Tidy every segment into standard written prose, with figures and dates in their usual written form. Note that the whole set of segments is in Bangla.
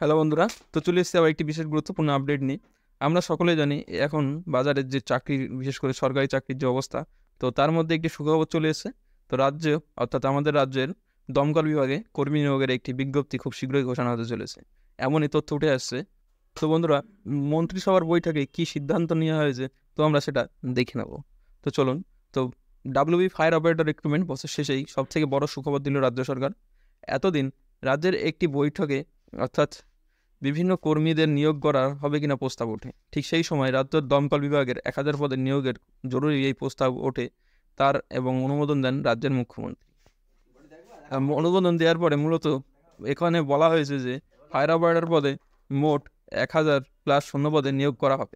হ্যালো বন্ধুরা, তো চলে এসেছি আবার একটি বিশেষ গুরুত্বপূর্ণ আপডেট নিয়ে। আমরা সকলেই জানি এখন বাজারের যে চাকরির, বিশেষ করে সরকারি চাকরির যে অবস্থা, তো তার মধ্যে একটি সুখবর চলে এসেছে। তো রাজ্যে, অর্থাৎ আমাদের রাজ্যের দমকল বিভাগে কর্মী নিয়োগের একটি বিজ্ঞপ্তি খুব শীঘ্রই ঘোষণা হতে চলেছে, এমনই তথ্য উঠে আসছে। তো বন্ধুরা, মন্ত্রিসভার বৈঠকে কি সিদ্ধান্ত নেওয়া হয়েছে, তো আমরা সেটা দেখে নেব। তো চলুন। তো ডাব্লিউবি ফায়ার অপারেটর রিক্রুটমেন্ট বছর শেষেই সব থেকে বড় সুখবর দিল রাজ্য সরকার। এতদিন রাজ্যের একটি বৈঠকে, অর্থাৎ বিভিন্ন কর্মীদের নিয়োগ করা হবে কিনা প্রস্তাব ওঠে, ঠিক সেই সময় রাজ্যের দমকল বিভাগের 1000 পদের নিয়োগের জরুরি এই প্রস্তাব ওঠে তার, এবং অনুমোদন দেন রাজ্যের মুখ্যমন্ত্রী। অনুমোদন দেওয়ার পরে মূলত এখানে বলা হয়েছে যে ফায়ার অপারেটর পদে মোট 1000+ শূন্য পদে নিয়োগ করা হবে।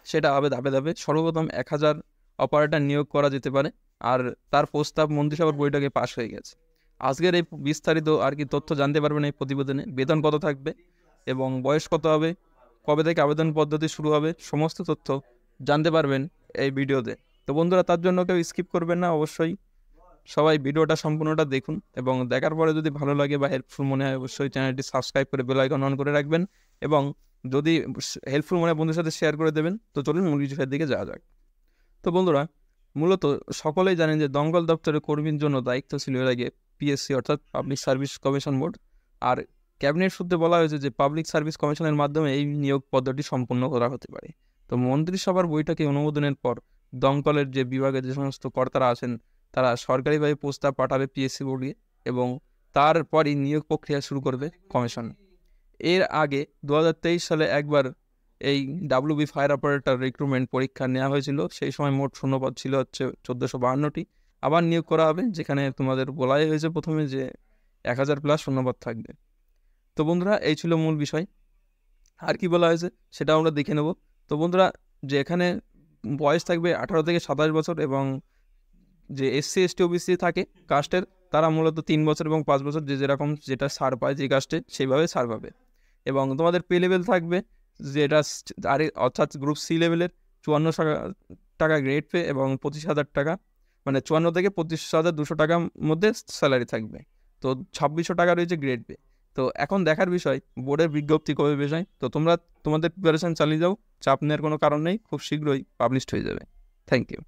সেটা হবে ধাপে ধাপে। সর্বপ্রথম 1000 অপারেটর নিয়োগ করা যেতে পারে, আর তার প্রস্তাব মন্ত্রিসভার বৈঠকে পাশ হয়ে গেছে। আজকের এই বিস্তারিত আর কি তথ্য জানতে পারবেন এই প্রতিবেদনে। বেতন কত থাকবে এবং বয়স কত হবে, কবে থেকে আবেদন পদ্ধতি শুরু হবে, সমস্ত তথ্য জানতে পারবেন এই ভিডিওতে। তো বন্ধুরা, তার জন্য কেউ স্কিপ করবেন না, অবশ্যই সবাই ভিডিওটা সম্পূর্ণটা দেখুন, এবং দেখার পরে যদি ভালো লাগে বা হেল্পফুল মনে হয় অবশ্যই চ্যানেলটি সাবস্ক্রাইব করে বেল আইকন অন করে রাখবেন, এবং যদি হেল্পফুল মনে হয় বন্ধুদের সাথে শেয়ার করে দেবেন। তো চলুন মূল বিষয়ের দিকে যাওয়া যাক। তো বন্ধুরা, মূলত সকলেই জানেন যে দমকল দপ্তরের কর্মীর জন্য দায়িত্ব ছিল এর আগে পিএসসি, অর্থাৎ পাবলিক সার্ভিস কমিশন বোর্ড। আর ক্যাবিনেট সূত্রে বলা হয়েছে যে পাবলিক সার্ভিস কমিশনের মাধ্যমে এই নিয়োগ পদ্ধতি সম্পন্ন করা হতে পারে। তো মন্ত্রিসভার বৈঠকে অনুমোদনের পর দমকলের যে বিভাগের যে সমস্ত কর্তারা আছেন, তারা সরকারিভাবে প্রস্তাব পাঠাবে পিএসসি বোর্ডে, এবং তারপরই নিয়োগ প্রক্রিয়া শুরু করবে কমিশন। এর আগে 2023 সালে একবার এই ডাব্লিউবি ফায়ার অপারেটর রিক্রুটমেন্ট পরীক্ষা নেওয়া হয়েছিল। সেই সময় মোট শূন্যপদ ছিল হচ্ছে 1452টি। আবার নিয়োগ করা হবে, যেখানে তোমাদের বলাই হয়েছে প্রথমে যে 1000+ শূন্যপদ থাকবে। তো বন্ধুরা, এই ছিল মূল বিষয়। আর কি বলা হয়েছে সেটা আমরা দেখে নেব। তো বন্ধুরা, যে এখানে বয়স থাকবে 18 থেকে 27 বছর, এবং যে এসসি এসটি ওবিসি থাকে কাস্টের, তারা মূলত 3 বছর এবং 5 বছর, যে যেরকম যেটা ছাড় পায় যে কাস্টে সেইভাবে ছাড় পাবে। এবং তোমাদের পে লেভেল থাকবে যেটা অর্থাৎ গ্রুপ সি লেভেলের 54 টাকা গ্রেড পে, এবং 25,000 টাকা, মানে 54 থেকে 25,200 টাকার মধ্যে স্যালারি থাকবে। তো 2600 টাকা রয়েছে গ্রেড পে। তো এখন দেখার বিষয় বোর্ডের বিজ্ঞপ্তি কবে বেরোয়। তো তোমরা তোমাদের প্রিপারেশন চালিয়ে যাও, চাপ নেওয়ার কোনো কারণ নেই, খুব শীঘ্রই পাবলিশড হয়ে যাবে। Thank you.